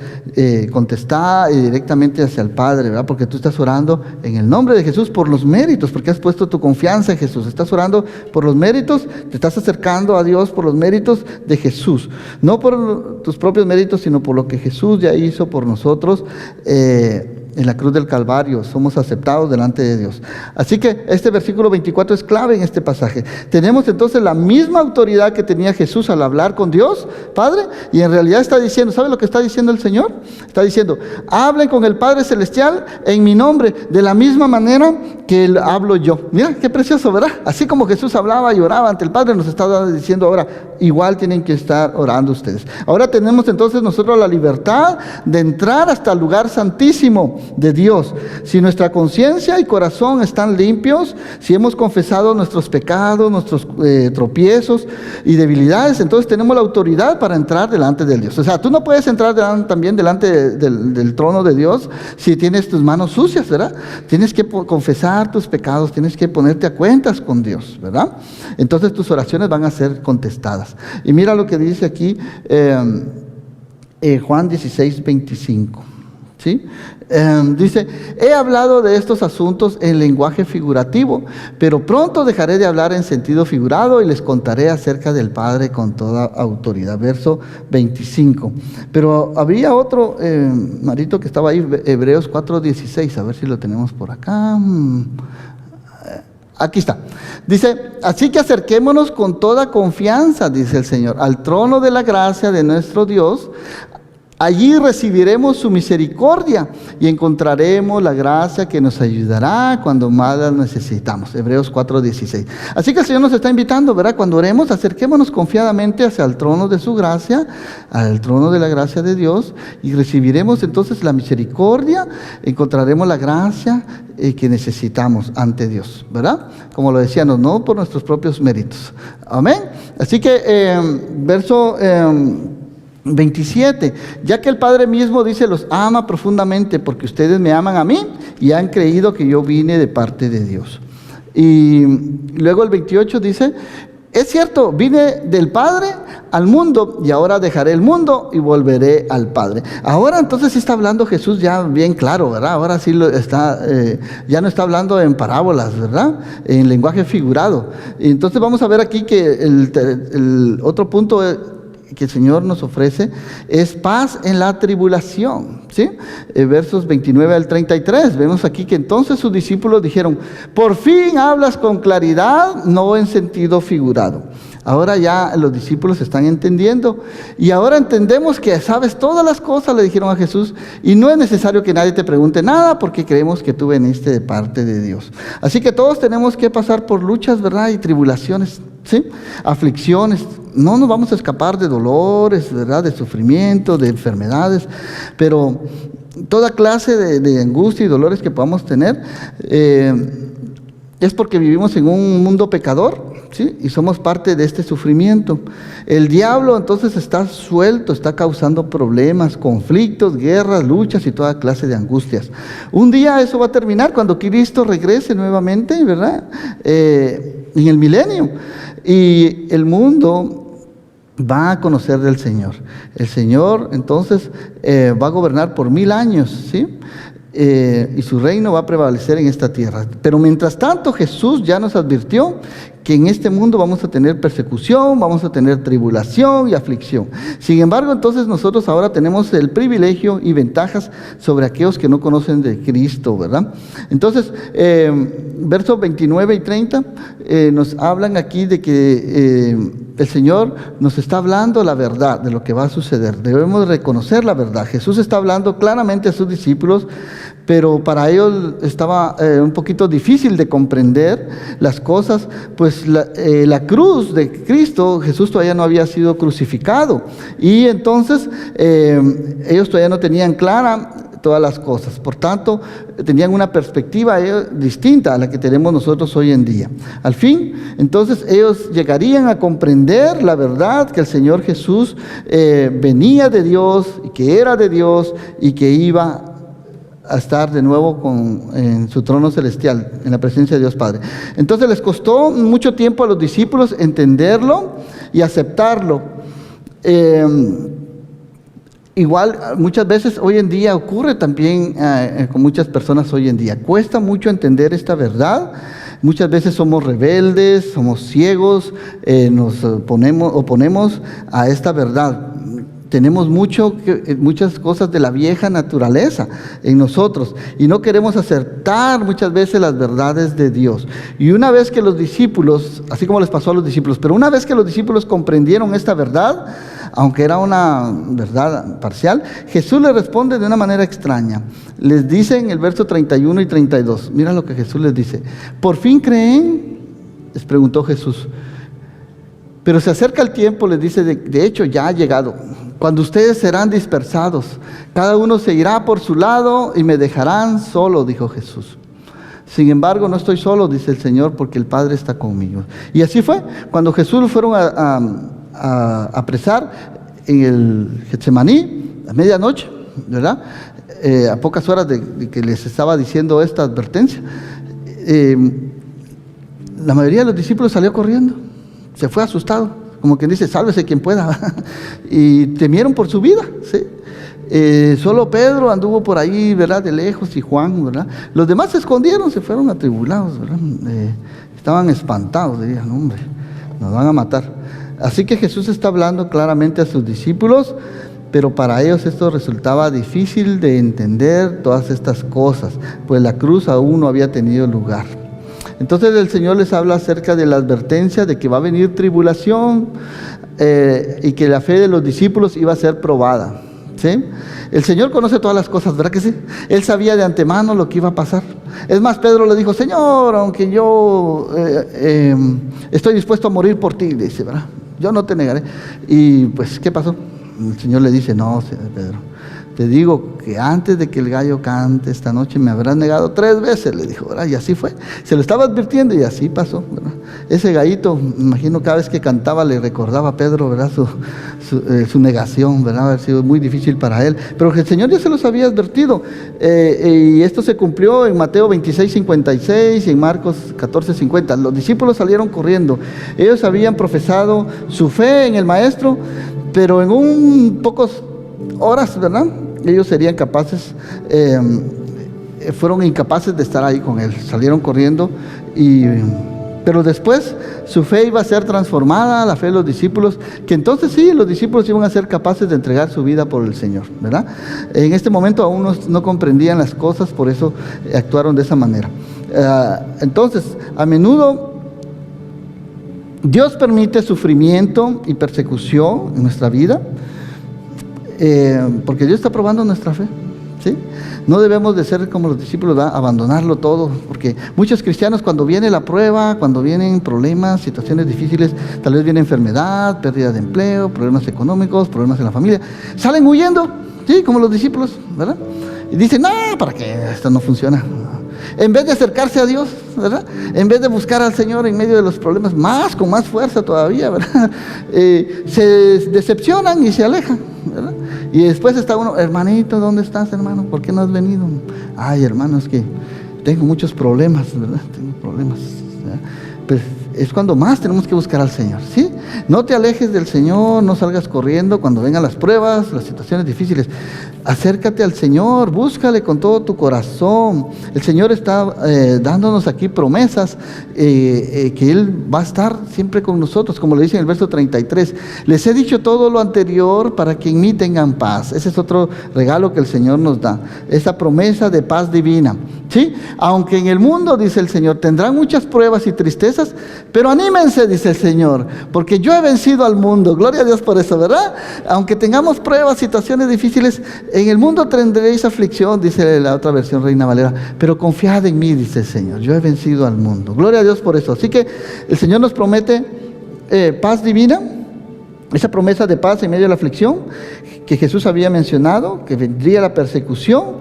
contestada directamente hacia el Padre, ¿verdad? Porque tú estás orando en el nombre de Jesús por los méritos, porque has puesto tu confianza en Jesús. Estás orando por los méritos, te estás acercando a Dios por los méritos de Jesús. No por tus propios méritos, sino por lo que Jesús ya hizo por nosotros en la cruz del Calvario. Somos aceptados delante de Dios. Así que este versículo 24 es clave en este pasaje. Tenemos entonces la misma autoridad que tenía Jesús al hablar con Dios Padre, y en realidad está diciendo, ¿sabe lo que está diciendo el Señor? Está diciendo: hablen con el Padre Celestial en mi nombre, de la misma manera que Él hablo yo. Mira, qué precioso, ¿verdad? Así como Jesús hablaba y oraba ante el Padre, nos está diciendo ahora, igual tienen que estar orando ustedes. Ahora tenemos entonces nosotros la libertad de entrar hasta el lugar santísimo de Dios. Si nuestra conciencia y corazón están limpios, si hemos confesado nuestros pecados, nuestros tropiezos y debilidades, entonces tenemos la autoridad para entrar delante de Dios. O sea, tú no puedes entrar también delante del trono de Dios si tienes tus manos sucias, ¿verdad? Tienes que confesar tus pecados, tienes que ponerte a cuentas con Dios, ¿verdad? Entonces tus oraciones van a ser contestadas. Y mira lo que dice aquí Juan 16, 25. ¿Sí? Dice, he hablado de estos asuntos en lenguaje figurativo, pero pronto dejaré de hablar en sentido figurado y les contaré acerca del Padre con toda autoridad. Verso 25. Pero había otro, Marito, que estaba ahí, Hebreos 4:16, a ver si lo tenemos por acá. Aquí está. Dice, así que acerquémonos con toda confianza, dice el Señor, al trono de la gracia de nuestro Dios. Allí recibiremos su misericordia y encontraremos la gracia que nos ayudará cuando más la necesitamos. Hebreos 4:16. Así que el Señor nos está invitando, ¿verdad? Cuando oremos, acerquémonos confiadamente hacia el trono de su gracia, al trono de la gracia de Dios, y recibiremos entonces la misericordia, encontraremos la gracia que necesitamos ante Dios, ¿verdad? Como lo decíamos, no por nuestros propios méritos. Amén. Así que verso 27, ya que el Padre mismo dice, los ama profundamente porque ustedes me aman a mí y han creído que yo vine de parte de Dios. Y luego el 28 dice, es cierto, vine del Padre al mundo y ahora dejaré el mundo y volveré al Padre. Ahora entonces sí está hablando Jesús ya bien claro, ¿verdad? Ahora sí ya no está hablando en parábolas, ¿verdad? En lenguaje figurado. Y entonces vamos a ver aquí que el otro punto que el Señor nos ofrece es paz en la tribulación, ¿sí? Versos 29 al 33, vemos aquí que entonces sus discípulos dijeron, por fin hablas con claridad, no en sentido figurado. Ahora ya los discípulos están entendiendo y ahora entendemos que sabes todas las cosas, le dijeron a Jesús, y no es necesario que nadie te pregunte nada porque creemos que tú veniste de parte de Dios. Así que todos tenemos que pasar por luchas, ¿verdad? Y tribulaciones, ¿sí? Aflicciones. No nos vamos a escapar de dolores, ¿verdad? De sufrimiento, de enfermedades, pero toda clase de angustia y dolores que podamos tener es porque vivimos en un mundo pecador, ¿sí? Y somos parte de este sufrimiento. El diablo entonces está suelto, está causando problemas, conflictos, guerras, luchas y toda clase de angustias. Un día eso va a terminar cuando Cristo regrese nuevamente, ¿verdad? En el milenio. Y el mundo va a conocer del Señor. El Señor entonces va a gobernar por 1000 años, ¿sí? Y su reino va a prevalecer en esta tierra. Pero mientras tanto Jesús ya nos advirtió que en este mundo vamos a tener persecución, vamos a tener tribulación y aflicción. Sin embargo, entonces nosotros ahora tenemos el privilegio y ventajas sobre aquellos que no conocen de Cristo, ¿verdad? Entonces, versos 29 y 30 nos hablan aquí de que el Señor nos está hablando la verdad de lo que va a suceder. Debemos reconocer la verdad. Jesús está hablando claramente a sus discípulos, pero para ellos estaba un poquito difícil de comprender las cosas, pues la cruz de Cristo, Jesús todavía no había sido crucificado, y entonces ellos todavía no tenían clara todas las cosas. Por tanto, tenían una perspectiva distinta a la que tenemos nosotros hoy en día. Al fin, entonces ellos llegarían a comprender la verdad que el Señor Jesús venía de Dios, y que era de Dios, y que iba a estar de nuevo en su trono celestial, en la presencia de Dios Padre. Entonces les costó mucho tiempo a los discípulos entenderlo y aceptarlo. Igual muchas veces hoy en día ocurre también con muchas personas hoy en día. Cuesta mucho entender esta verdad. Muchas veces somos rebeldes, somos ciegos, nos oponemos a esta verdad. Tenemos muchas cosas de la vieja naturaleza en nosotros y no queremos aceptar muchas veces las verdades de Dios. Y una vez que los discípulos, así como les pasó a los discípulos, pero una vez que los discípulos comprendieron esta verdad, aunque era una verdad parcial, Jesús les responde de una manera extraña. Les dice en el verso 31 y 32, mira lo que Jesús les dice. ¿Por fin creen? Les preguntó Jesús. Pero se acerca el tiempo, les dice, de hecho ya ha llegado, cuando ustedes serán dispersados, cada uno se irá por su lado y me dejarán solo, dijo Jesús. Sin embargo, no estoy solo, dice el Señor, porque el Padre está conmigo. Y así fue, cuando Jesús lo fueron a apresar en el Getsemaní, a medianoche, ¿verdad? A pocas horas de que les estaba diciendo esta advertencia, la mayoría de los discípulos salió corriendo. Se fue asustado, como quien dice, sálvese quien pueda, y temieron por su vida, ¿sí? Solo Pedro anduvo por ahí, ¿verdad? De lejos, y Juan, ¿verdad? Los demás se escondieron, se fueron atribulados, ¿verdad? Estaban espantados, dirían, hombre, nos van a matar. Así que Jesús está hablando claramente a sus discípulos, pero para ellos esto resultaba difícil de entender todas estas cosas, pues la cruz aún no había tenido lugar. Entonces el Señor les habla acerca de la advertencia de que va a venir tribulación y que la fe de los discípulos iba a ser probada, ¿sí? El Señor conoce todas las cosas, ¿verdad que sí? Él sabía de antemano lo que iba a pasar. Es más, Pedro le dijo, Señor, aunque yo estoy dispuesto a morir por ti, dice, ¿verdad? Yo no te negaré. Y pues, ¿qué pasó? El Señor le dice, no, Pedro, te digo que antes de que el gallo cante esta noche me habrás negado 3 veces, le dijo, ¿verdad? Y así fue. Se lo estaba advirtiendo y así pasó, ¿verdad? Ese gallito, me imagino, cada vez que cantaba le recordaba a Pedro, ¿verdad? Su negación, ¿verdad? Haber sido muy difícil para él. Pero el Señor ya se los había advertido. Y esto se cumplió en Mateo 26:56 y en Marcos 14:50. Los discípulos salieron corriendo. Ellos habían profesado su fe en el Maestro, pero en pocos horas, ¿verdad? Ellos serían capaces, fueron incapaces de estar ahí con él, salieron corriendo, pero después su fe iba a ser transformada, la fe de los discípulos, que entonces sí, los discípulos iban a ser capaces de entregar su vida por el Señor, ¿verdad? En este momento aún no comprendían las cosas, por eso actuaron de esa manera. Entonces, a menudo Dios permite sufrimiento y persecución en nuestra vida, porque Dios está probando nuestra fe, ¿sí? No debemos de ser como los discípulos, ¿verdad? Abandonarlo todo, porque muchos cristianos cuando viene la prueba, cuando vienen problemas, situaciones difíciles, tal vez viene enfermedad, pérdida de empleo, problemas económicos, problemas en la familia, salen huyendo, ¿sí? Como los discípulos, ¿verdad? Y dicen, no, ¿para qué? Esto no funciona. En vez de acercarse a Dios, ¿verdad? En vez de buscar al Señor en medio de los problemas, con más fuerza todavía, ¿verdad? Se decepcionan y se alejan, ¿verdad? Y después está uno, hermanito, ¿dónde estás, hermano? ¿Por qué no has venido? Ay, hermano, es que tengo muchos problemas, ¿verdad? Tengo problemas, ¿verdad? Pues es cuando más tenemos que buscar al Señor, ¿sí? No te alejes del Señor, no salgas corriendo cuando vengan las pruebas, las situaciones difíciles. Acércate al Señor, búscale con todo tu corazón. El Señor está dándonos aquí promesas que Él va a estar siempre con nosotros, como le dice en el verso 33. Les he dicho todo lo anterior para que en mí tengan paz. Ese es otro regalo que el Señor nos da, esa promesa de paz divina, ¿sí? Aunque en el mundo, dice el Señor, tendrán muchas pruebas y tristezas, pero anímense, dice el Señor, porque yo he vencido al mundo. Gloria a Dios por eso, ¿verdad? Aunque tengamos pruebas, situaciones difíciles, en el mundo tendréis aflicción, dice la otra versión, Reina Valera, pero confiad en mí, dice el Señor, yo he vencido al mundo. Gloria a Dios por eso. Así que el Señor nos promete paz divina, esa promesa de paz en medio de la aflicción que Jesús había mencionado, que vendría la persecución,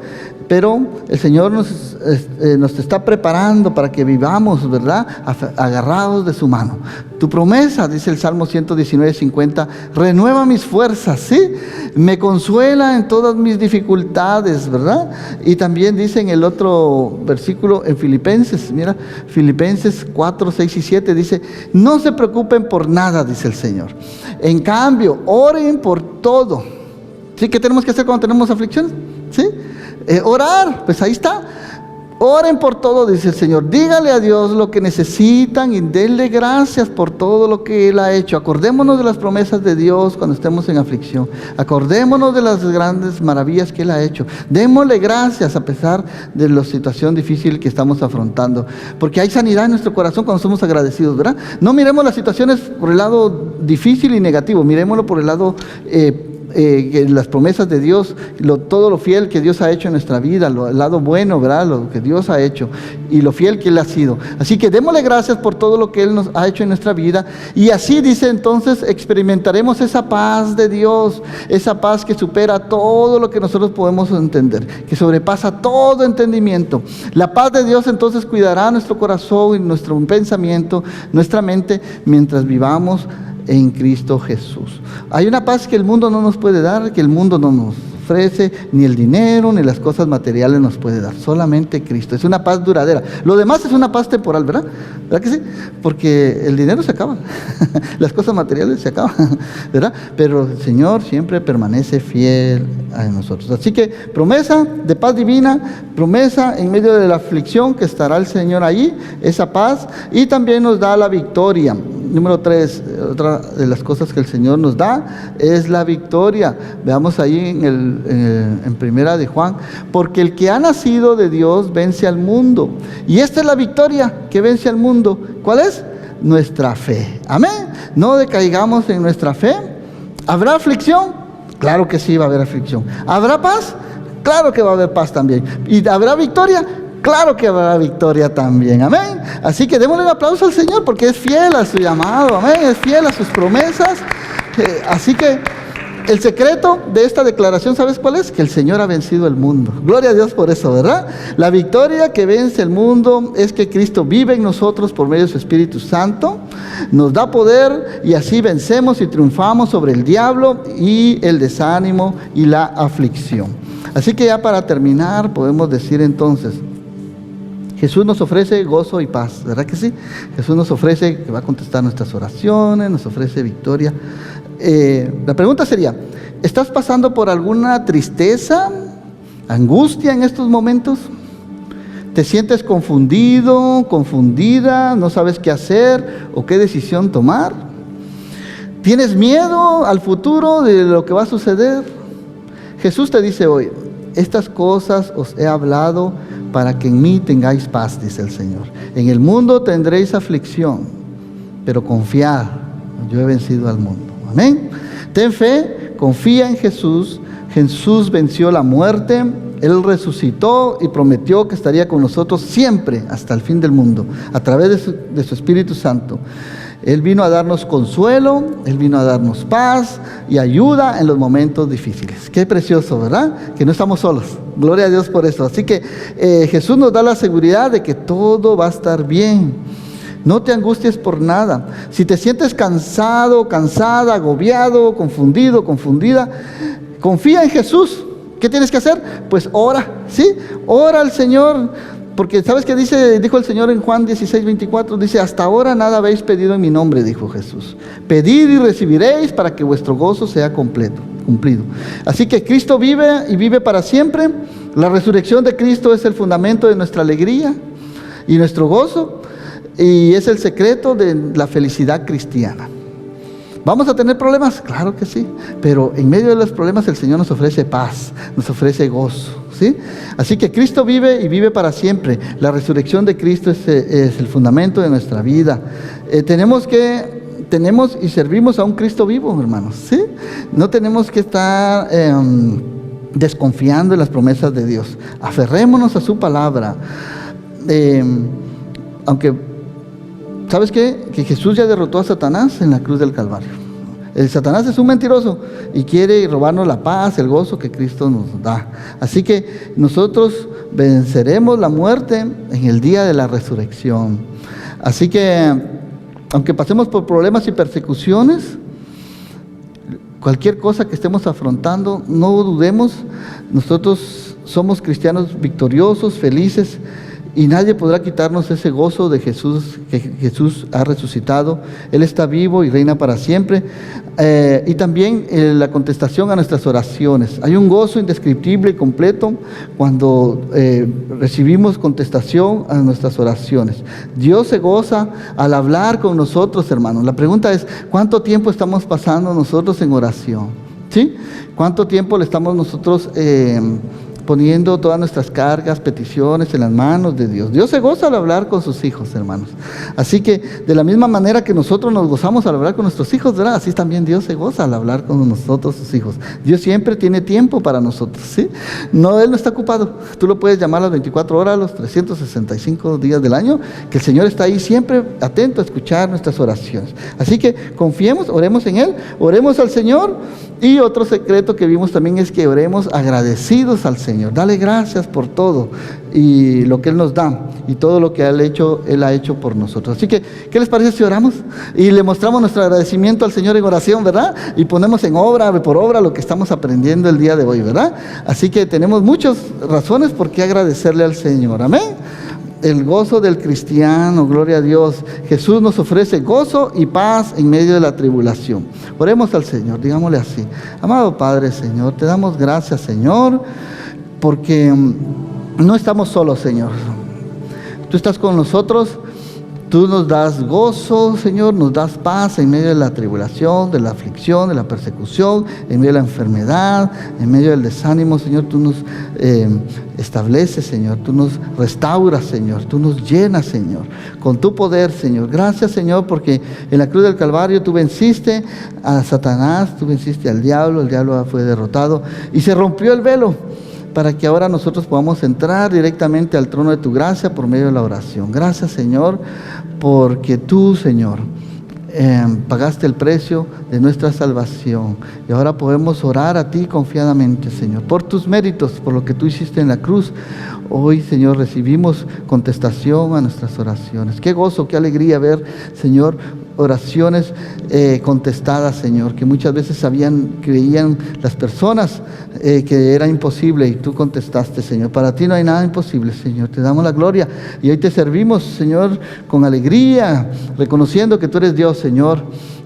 pero el Señor nos está preparando para que vivamos, ¿verdad? Agarrados de su mano. Tu promesa, dice el Salmo 119:50, renueva mis fuerzas, ¿sí? Me consuela en todas mis dificultades, ¿verdad? Y también dice en el otro versículo, en Filipenses, mira, Filipenses 4:6 y 7, dice, no se preocupen por nada, dice el Señor. En cambio, oren por todo. ¿Sí? ¿Qué tenemos que hacer cuando tenemos aflicciones? ¿Sí? Orar, pues ahí está. Oren por todo, dice el Señor. Dígale a Dios lo que necesitan y denle gracias por todo lo que Él ha hecho. Acordémonos de las promesas de Dios cuando estemos en aflicción. Acordémonos de las grandes maravillas que Él ha hecho. Démosle gracias a pesar de la situación difícil que estamos afrontando. Porque hay sanidad en nuestro corazón cuando somos agradecidos, ¿verdad? No miremos las situaciones por el lado difícil y negativo. Miremoslo por el lado las promesas de Dios, todo lo fiel que Dios ha hecho en nuestra vida, el lado bueno, ¿verdad? Lo que Dios ha hecho y lo fiel que Él ha sido. Así que démosle gracias por todo lo que Él nos ha hecho en nuestra vida, y así, dice, entonces experimentaremos esa paz de Dios, esa paz que supera todo lo que nosotros podemos entender, que sobrepasa todo entendimiento. La paz de Dios entonces cuidará nuestro corazón y nuestro pensamiento, nuestra mente, mientras vivamos en Cristo Jesús. Hay una paz que el mundo no nos puede dar, que el mundo no nos ofrece, ni el dinero, ni las cosas materiales nos puede dar. Solamente Cristo. Es una paz duradera. Lo demás es una paz temporal, ¿verdad? ¿Verdad que sí? Porque el dinero se acaba. Las cosas materiales se acaban, ¿verdad? Pero el Señor siempre permanece fiel a nosotros. Así que promesa de paz divina, promesa en medio de la aflicción que estará el Señor allí, esa paz, y también nos da la victoria. Número 3, otra de las cosas que el Señor nos da es la victoria. Veamos ahí en primera de Juan, porque el que ha nacido de Dios vence al mundo. Y esta es la victoria que vence al mundo. ¿Cuál es? Nuestra fe. Amén. No decaigamos en nuestra fe. ¿Habrá aflicción? Claro que sí va a haber aflicción. ¿Habrá paz? Claro que va a haber paz también. ¿Y habrá victoria? Claro que habrá victoria también, amén. Así que démosle un aplauso al Señor porque es fiel a su llamado, amén, es fiel a sus promesas. Así que el secreto de esta declaración, ¿sabes cuál es? Que el Señor ha vencido el mundo. Gloria a Dios por eso, ¿verdad? La victoria que vence el mundo es que Cristo vive en nosotros por medio de su Espíritu Santo, nos da poder y así vencemos y triunfamos sobre el diablo y el desánimo y la aflicción. Así que ya para terminar podemos decir entonces, Jesús nos ofrece gozo y paz, ¿verdad que sí? Jesús nos ofrece que va a contestar nuestras oraciones, nos ofrece victoria. La pregunta sería, ¿estás pasando por alguna tristeza, angustia en estos momentos? ¿Te sientes confundido, confundida, no sabes qué hacer o qué decisión tomar? ¿Tienes miedo al futuro de lo que va a suceder? Jesús te dice hoy, estas cosas os he hablado para que en mí tengáis paz, dice el Señor. En el mundo tendréis aflicción, pero confiad, yo he vencido al mundo. Amén. Ten fe, confía en Jesús. Jesús venció la muerte, Él resucitó y prometió que estaría con nosotros siempre hasta el fin del mundo, a través de su Espíritu Santo. Él vino a darnos consuelo, Él vino a darnos paz y ayuda en los momentos difíciles. Qué precioso, ¿verdad? Que no estamos solos. Gloria a Dios por eso. Así que Jesús nos da la seguridad de que todo va a estar bien. No te angusties por nada. Si te sientes cansado, cansada, agobiado, confundido, confundida, confía en Jesús. ¿Qué tienes que hacer? Pues ora, ¿sí? Ora al Señor. Porque ¿sabes qué dijo el Señor en Juan 16:24? Dice, hasta ahora nada habéis pedido en mi nombre, dijo Jesús. Pedid y recibiréis para que vuestro gozo sea cumplido. Así que Cristo vive y vive para siempre. La resurrección de Cristo es el fundamento de nuestra alegría y nuestro gozo. Y es el secreto de la felicidad cristiana. ¿Vamos a tener problemas? Claro que sí. Pero en medio de los problemas el Señor nos ofrece paz, nos ofrece gozo. ¿Sí? Así que Cristo vive y vive para siempre. La resurrección de Cristo es el fundamento de nuestra vida. Tenemos y servimos a un Cristo vivo, hermanos. ¿Sí? No tenemos que estar desconfiando en las promesas de Dios. Aferrémonos a su palabra. Aunque, ¿sabes qué? Que Jesús ya derrotó a Satanás en la cruz del Calvario. El Satanás es un mentiroso y quiere robarnos la paz, el gozo que Cristo nos da. Así que nosotros venceremos la muerte en el día de la resurrección. Así que, aunque pasemos por problemas y persecuciones, cualquier cosa que estemos afrontando, no dudemos, nosotros somos cristianos victoriosos, felices, y nadie podrá quitarnos ese gozo de Jesús, que Jesús ha resucitado. Él está vivo y reina para siempre. Y también la contestación a nuestras oraciones. Hay un gozo indescriptible y completo cuando recibimos contestación a nuestras oraciones. Dios se goza al hablar con nosotros, hermanos. La pregunta es, ¿cuánto tiempo estamos pasando nosotros en oración? ¿Sí? ¿Cuánto tiempo le estamos nosotros poniendo todas nuestras cargas, peticiones en las manos de Dios? Dios se goza al hablar con sus hijos, hermanos. Así que de la misma manera que nosotros nos gozamos al hablar con nuestros hijos, ¿verdad? Así también Dios se goza al hablar con nosotros, sus hijos. Dios siempre tiene tiempo para nosotros, ¿sí? No, Él no está ocupado. Tú lo puedes llamar a las 24 horas, los 365 días del año, que el Señor está ahí siempre atento a escuchar nuestras oraciones. Así que confiemos, oremos en Él, oremos al Señor. Y otro secreto que vimos también es que oremos agradecidos al Señor. Señor. Dale gracias por todo y lo que Él nos da y todo lo que Él ha hecho por nosotros. Así que, ¿qué les parece si oramos? Y le mostramos nuestro agradecimiento al Señor en oración, ¿verdad? Y ponemos en obra, por obra, lo que estamos aprendiendo el día de hoy, ¿verdad? Así que tenemos muchas razones por qué agradecerle al Señor. Amén. El gozo del cristiano, gloria a Dios. Jesús nos ofrece gozo y paz en medio de la tribulación. Oremos al Señor, digámosle así. Amado Padre, Señor, te damos gracias, Señor, porque no estamos solos, Señor. Tú estás con nosotros. Tú nos das gozo, Señor, nos das paz en medio de la tribulación, de la aflicción, de la persecución, en medio de la enfermedad, en medio del desánimo, Señor. Tú nos estableces, Señor. Tú nos restauras, Señor. Tú nos llenas, Señor, con tu poder, Señor. Gracias, Señor, porque en la cruz del Calvario tú venciste a Satanás, tú venciste al diablo, el diablo fue derrotado y se rompió el velo, para que ahora nosotros podamos entrar directamente al trono de tu gracia por medio de la oración. Gracias, Señor, porque tú, Señor, pagaste el precio de nuestra salvación. Y ahora podemos orar a ti confiadamente, Señor, por tus méritos, por lo que tú hiciste en la cruz. Hoy, Señor, recibimos contestación a nuestras oraciones. Qué gozo, qué alegría ver, Señor, oraciones contestadas, Señor, que muchas veces creían las personas que era imposible y tú contestaste, Señor. Para ti no hay nada imposible, Señor. Te damos la gloria y hoy te servimos, Señor, con alegría, reconociendo que tú eres Dios, Señor,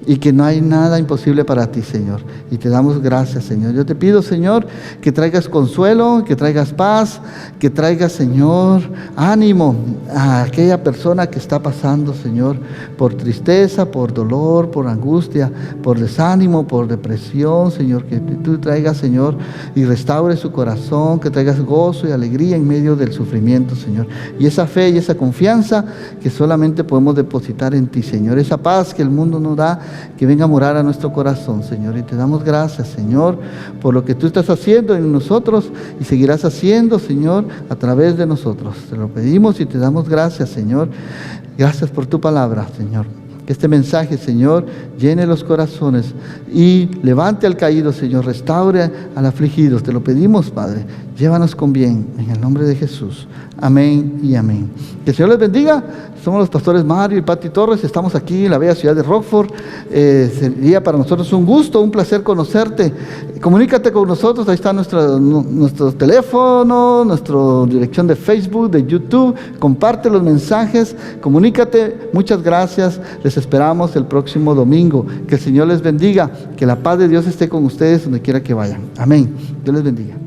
y que no hay nada imposible para ti, Señor. Y te damos gracias, Señor. Yo te pido, Señor, que traigas consuelo, que traigas paz, que traigas, Señor, ánimo a aquella persona que está pasando, Señor, por tristeza, por dolor, por angustia, por desánimo, por depresión, Señor. Que tú traigas, Señor, y restaure su corazón, que traigas gozo y alegría en medio del sufrimiento, Señor. Y esa fe y esa confianza que solamente podemos depositar en ti, Señor. Esa paz que el mundo nos da, que venga a morar a nuestro corazón, Señor. Y te damos gracias, Señor, por lo que tú estás haciendo en nosotros y seguirás haciendo, Señor, a través de nosotros. Te lo pedimos y te damos gracias, Señor. Gracias por tu palabra, Señor. Que este mensaje, Señor, llene los corazones y levante al caído, Señor. Restaure al afligido. Te lo pedimos, Padre. Llévanos con bien, en el nombre de Jesús. Amén y amén. Que el Señor les bendiga. Somos los pastores Mario y Pati Torres. Estamos aquí en la bella ciudad de Rockford. Sería para nosotros un gusto, un placer conocerte. Comunícate con nosotros. Ahí está nuestro teléfono, nuestra dirección de Facebook, de YouTube. Comparte los mensajes. Comunícate. Muchas gracias. Les esperamos el próximo domingo. Que el Señor les bendiga. Que la paz de Dios esté con ustedes donde quiera que vayan. Amén. Dios les bendiga.